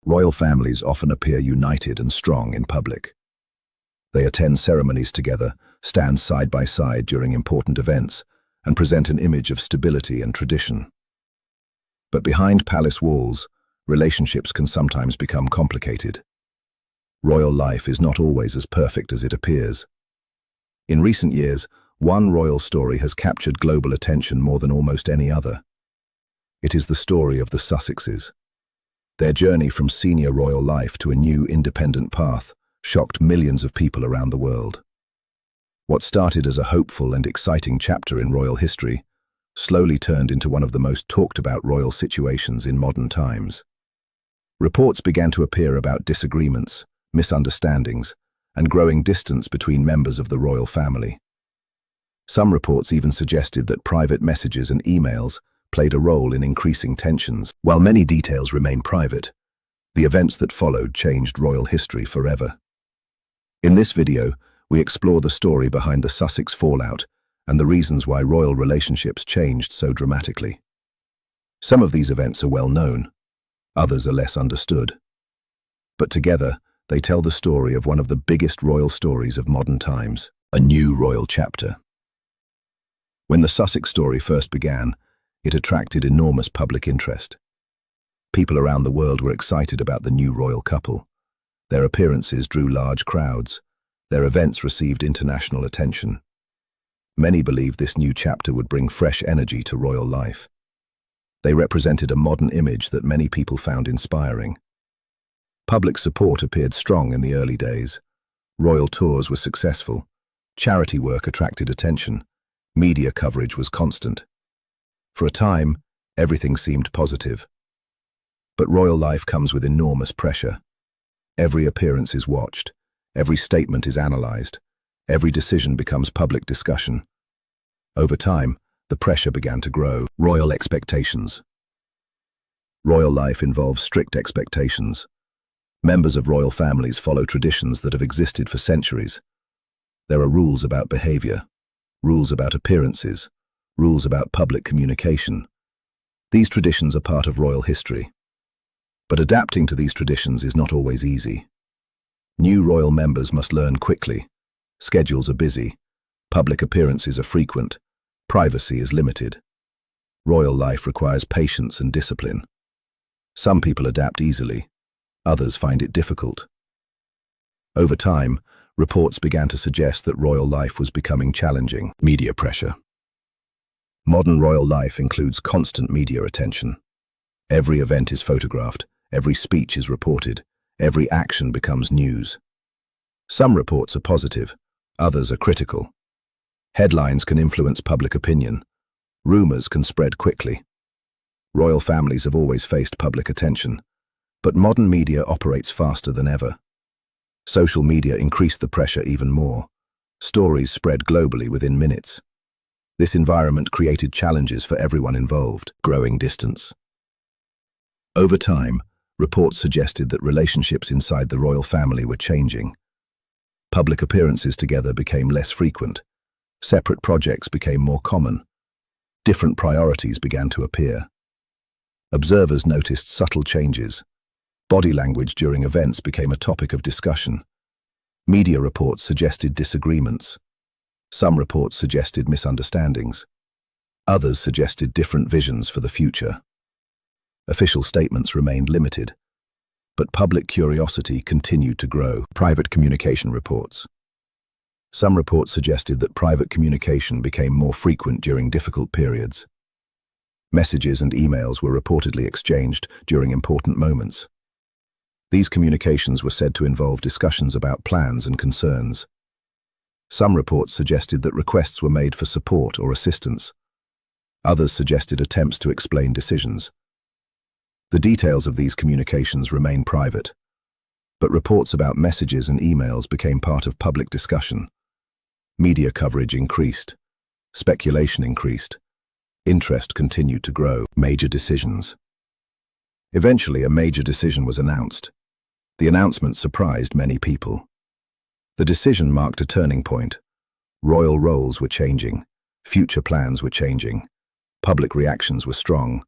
Royal families often appear united and strong in public. They attend ceremonies together, stand side by side during important events, and present an image of stability and tradition. But behind palace walls, relationships can sometimes become complicated. Royal life is not always as perfect as it appears. In recent years, one royal story has captured global attention more than almost any other. It is the story of the Sussexes. Their journey from senior royal life to a new independent path shocked millions of people around the world. What started as a hopeful and exciting chapter in royal history slowly turned into one of the most talked-about royal situations in modern times. Reports began to appear about disagreements, misunderstandings, and growing distance between members of the royal family. Some reports even suggested that private messages and emails played a role in increasing tensions. While many details remain private, the events that followed changed royal history forever. In this video, we explore the story behind the Sussex fallout and the reasons why royal relationships changed so dramatically. Some of these events are well known, others are less understood. But together, they tell the story of one of the biggest royal stories of modern times, a new royal chapter. When the Sussex story first began, it attracted enormous public interest. People around the world were excited about the new royal couple. Their appearances drew large crowds. Their events received international attention. Many believed this new chapter would bring fresh energy to royal life. They represented a modern image that many people found inspiring. Public support appeared strong in the early days. Royal tours were successful. Charity work attracted attention. Media coverage was constant. For a time, everything seemed positive. But royal life comes with enormous pressure. Every appearance is watched. Every statement is analyzed. Every decision becomes public discussion. Over time, the pressure began to grow. Royal expectations. Royal life involves strict expectations. Members of royal families follow traditions that have existed for centuries. There are rules about behavior, rules about appearances, rules about public communication. These traditions are part of royal history. But adapting to these traditions is not always easy. New royal members must learn quickly. Schedules are busy. Public appearances are frequent. Privacy is limited. Royal life requires patience and discipline. Some people adapt easily. Others find it difficult. Over time, reports began to suggest that royal life was becoming challenging. Media pressure. Modern royal life includes constant media attention. Every event is photographed. Every speech is reported. Every action becomes news. Some reports are positive, others are critical. Headlines can influence public opinion. Rumors can spread quickly. Royal families have always faced public attention, but modern media operates faster than ever. Social media increased the pressure even more. Stories spread globally within minutes. This environment created challenges for everyone involved. Growing distance. Over time, reports suggested that relationships inside the royal family were changing. Public appearances together became less frequent. Separate projects became more common. Different priorities began to appear. Observers noticed subtle changes. Body language during events became a topic of discussion. Media reports suggested disagreements. Some reports suggested misunderstandings. Others suggested different visions for the future. Official statements remained limited, but public curiosity continued to grow. Private communication reports. Some reports suggested that private communication became more frequent during difficult periods. Messages and emails were reportedly exchanged during important moments. These communications were said to involve discussions about plans and concerns. Some reports suggested that requests were made for support or assistance. Others suggested attempts to explain decisions. The details of these communications remain private, but reports about messages and emails became part of public discussion. Media coverage increased. Speculation increased. Interest continued to grow. Major decisions. Eventually, a major decision was announced. The announcement surprised many people. The decision marked a turning point. Royal roles were changing. Future plans were changing. Public reactions were strong.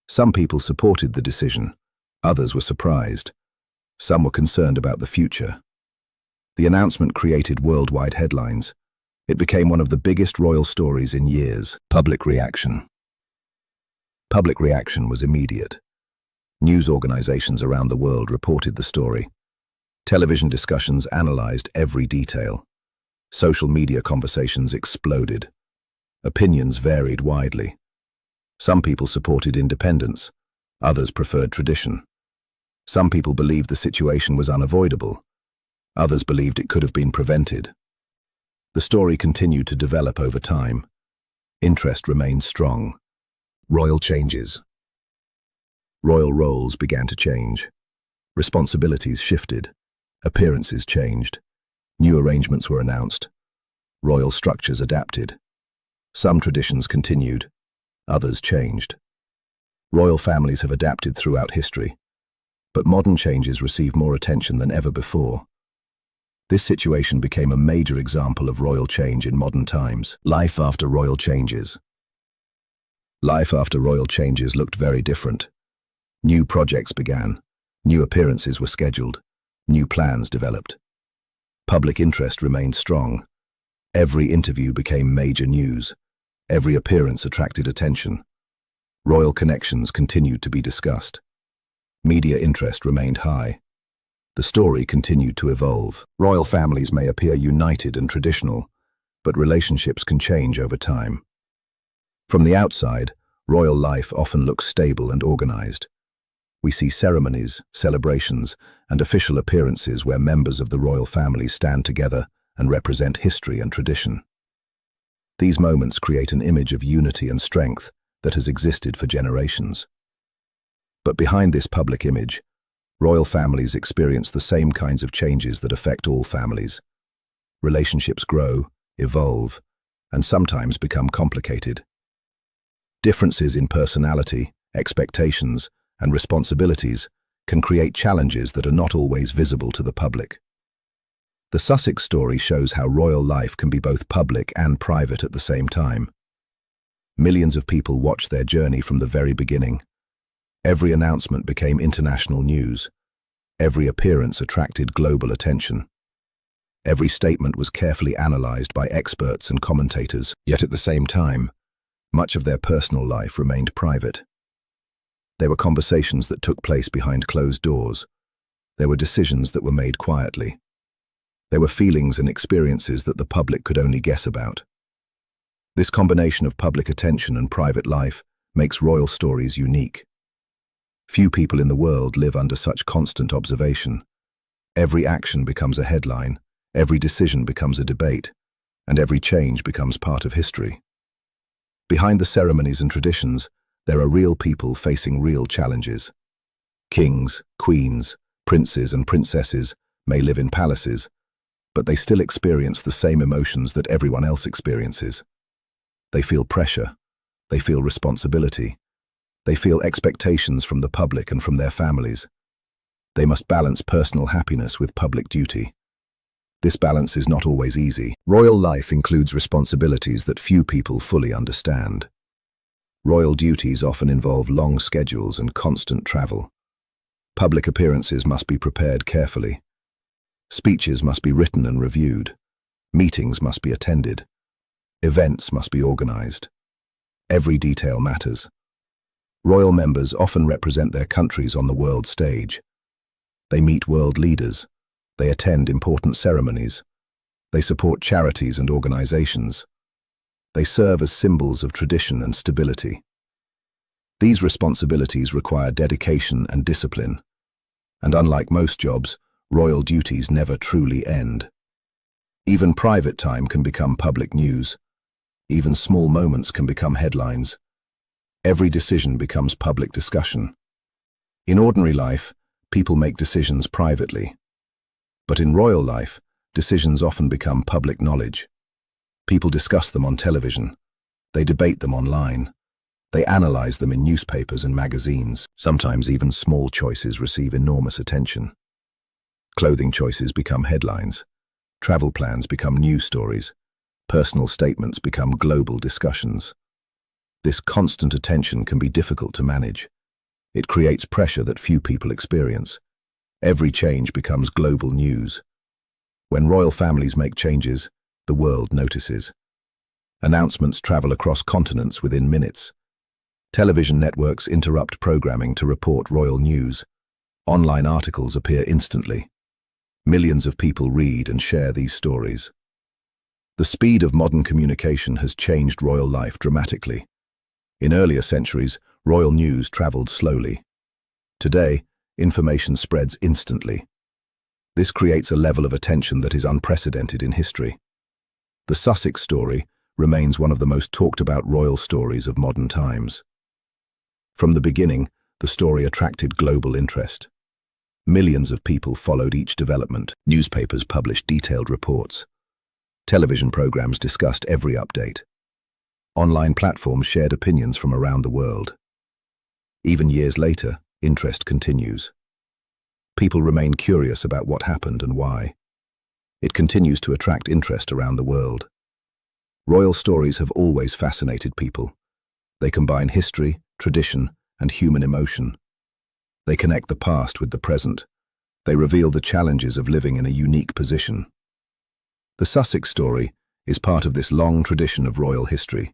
Some people supported the decision. Others were surprised. Some were concerned about the future. The announcement created worldwide headlines. It became one of the biggest royal stories in years. Public reaction. Public reaction was immediate. News organizations around the world reported the story. Television discussions analyzed every detail. Social media conversations exploded. Opinions varied widely. Some people supported independence. Others preferred tradition. Some people believed the situation was unavoidable. Others believed it could have been prevented. The story continued to develop over time. Interest remained strong. Royal changes. Royal roles began to change. Responsibilities shifted. Appearances changed. New arrangements were announced. Royal structures adapted. Some traditions continued. Others changed. Royal families have adapted throughout history, but modern changes receive more attention than ever before. This situation became a major example of royal change in modern times. Life after royal changes. Life after royal changes looked very different. New projects began. New appearances were scheduled. New plans developed. Public interest remained strong. Every interview became major news. Every appearance attracted attention. Royal connections continued to be discussed. Media interest remained high. The story continued to evolve. Royal families may appear united and traditional, but relationships can change over time. From the outside, royal life often looks stable and organized. We see ceremonies, celebrations, and official appearances where members of the royal family stand together and represent history and tradition. These moments create an image of unity and strength that has existed for generations. But behind this public image, royal families experience the same kinds of changes that affect all families. Relationships grow, evolve, and sometimes become complicated. Differences in personality, expectations, and responsibilities can create challenges that are not always visible to the public. The Sussex story shows how royal life can be both public and private at the same time. Millions of people watched their journey from the very beginning. Every announcement became international news. Every appearance attracted global attention. Every statement was carefully analyzed by experts and commentators, yet at the same time, much of their personal life remained private. There were conversations that took place behind closed doors. There were decisions that were made quietly. There were feelings and experiences that the public could only guess about. This combination of public attention and private life makes royal stories unique. Few people in the world live under such constant observation. Every action becomes a headline, every decision becomes a debate, and every change becomes part of history. Behind the ceremonies and traditions, there are real people facing real challenges. Kings, queens, princes and princesses may live in palaces, but they still experience the same emotions that everyone else experiences. They feel pressure, they feel responsibility, they feel expectations from the public and from their families. They must balance personal happiness with public duty. This balance is not always easy. Royal life includes responsibilities that few people fully understand. Royal duties often involve long schedules and constant travel. Public appearances must be prepared carefully. Speeches must be written and reviewed. Meetings must be attended. Events must be organized. Every detail matters. Royal members often represent their countries on the world stage. They meet world leaders. They attend important ceremonies. They support charities and organizations. They serve as symbols of tradition and stability. These responsibilities require dedication and discipline. And unlike most jobs, royal duties never truly end. Even private time can become public news. Even small moments can become headlines. Every decision becomes public discussion. In ordinary life, people make decisions privately. But in royal life, decisions often become public knowledge. People discuss them on television. They debate them online. They analyze them in newspapers and magazines. Sometimes even small choices receive enormous attention. Clothing choices become headlines. Travel plans become news stories. Personal statements become global discussions. This constant attention can be difficult to manage. It creates pressure that few people experience. Every change becomes global news. When royal families make changes, the world notices. Announcements travel across continents within minutes. Television networks interrupt programming to report royal news. Online articles appear instantly. Millions of people read and share these stories. The speed of modern communication has changed royal life dramatically. In earlier centuries, royal news traveled slowly. Today, information spreads instantly. This creates a level of attention that is unprecedented in history. The Sussex story remains one of the most talked about royal stories of modern times. From the beginning, the story attracted global interest. Millions of people followed each development. Newspapers published detailed reports. Television programs discussed every update. Online platforms shared opinions from around the world. Even years later, interest continues. People remain curious about what happened and why. It continues to attract interest around the world. Royal stories have always fascinated people. They combine history, tradition, and human emotion. They connect the past with the present. They reveal the challenges of living in a unique position. The Sussex story is part of this long tradition of royal history.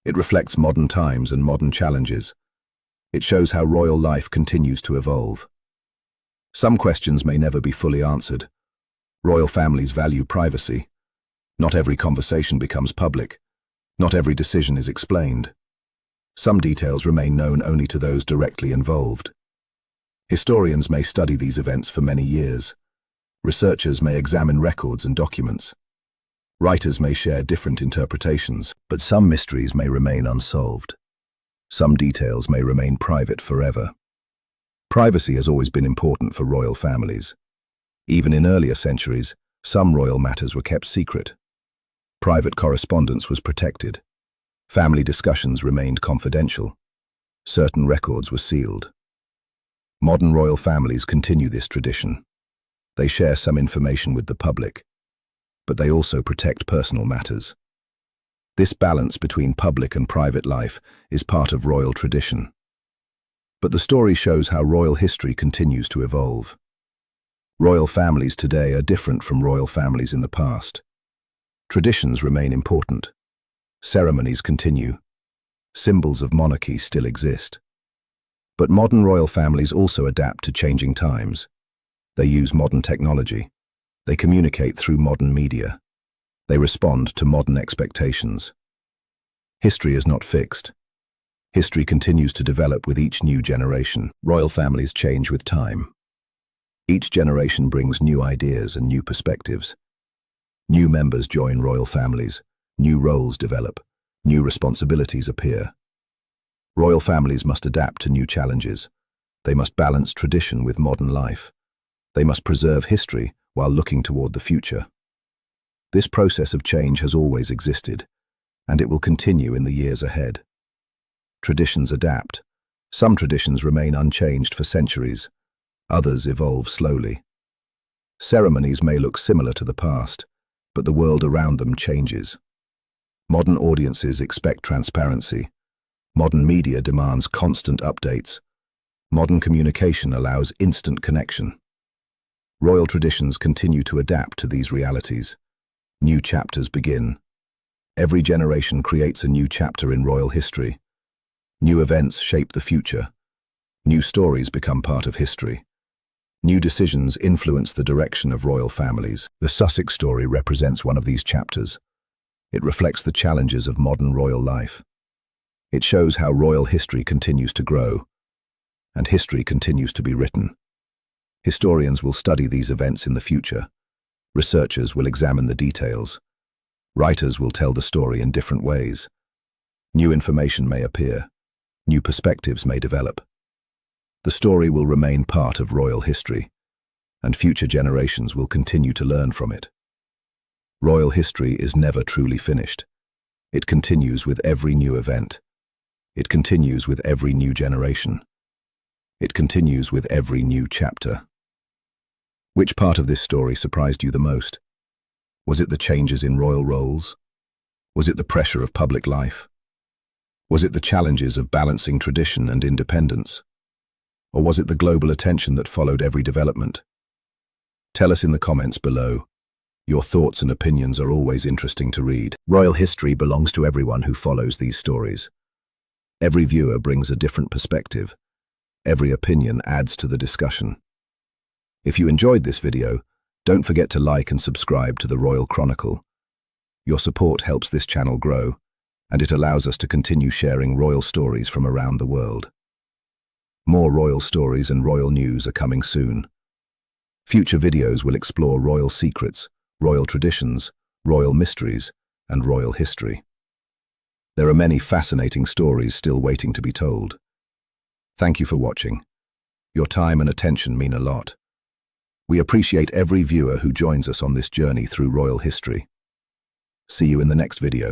It reflects modern times and modern challenges. It shows how royal life continues to evolve. Some questions may never be fully answered. Royal families value privacy. Not every conversation becomes public. Not every decision is explained. Some details remain known only to those directly involved. Historians may study these events for many years. Researchers may examine records and documents. Writers may share different interpretations, but some mysteries may remain unsolved. Some details may remain private forever. Privacy has always been important for royal families. Even in earlier centuries, some royal matters were kept secret. Private correspondence was protected. Family discussions remained confidential. Certain records were sealed. Modern royal families continue this tradition. They share some information with the public, but they also protect personal matters. This balance between public and private life is part of royal tradition. But the story shows how royal history continues to evolve. Royal families today are different from royal families in the past. Traditions remain important. Ceremonies continue. Symbols of monarchy still exist. But modern royal families also adapt to changing times. They use modern technology. They communicate through modern media. They respond to modern expectations. History is not fixed. History continues to develop with each new generation. Royal families change with time. Each generation brings new ideas and new perspectives. New members join royal families. New roles develop. New responsibilities appear. Royal families must adapt to new challenges. They must balance tradition with modern life. They must preserve history while looking toward the future. This process of change has always existed, and it will continue in the years ahead. Traditions adapt. Some traditions remain unchanged for centuries. Others evolve slowly. Ceremonies may look similar to the past, but the world around them changes. Modern audiences expect transparency. Modern media demands constant updates. Modern communication allows instant connection. Royal traditions continue to adapt to these realities. New chapters begin. Every generation creates a new chapter in royal history. New events shape the future. New stories become part of history. New decisions influence the direction of royal families. The Sussex story represents one of these chapters. It reflects the challenges of modern royal life. It shows how royal history continues to grow, and history continues to be written. Historians will study these events in the future. Researchers will examine the details. Writers will tell the story in different ways. New information may appear. New perspectives may develop. The story will remain part of royal history, and future generations will continue to learn from it. Royal history is never truly finished. It continues with every new event. It continues with every new generation. It continues with every new chapter. Which part of this story surprised you the most? Was it the changes in royal roles? Was it the pressure of public life? Was it the challenges of balancing tradition and independence? Or was it the global attention that followed every development? Tell us in the comments below. Your thoughts and opinions are always interesting to read. Royal history belongs to everyone who follows these stories. Every viewer brings a different perspective. Every opinion adds to the discussion. If you enjoyed this video, don't forget to like and subscribe to the Royal Chronicle. Your support helps this channel grow, and it allows us to continue sharing royal stories from around the world. More royal stories and royal news are coming soon. Future videos will explore royal secrets, royal traditions, royal mysteries, and royal history. There are many fascinating stories still waiting to be told. Thank you for watching. Your time and attention mean a lot. We appreciate every viewer who joins us on this journey through royal history. See you in the next video.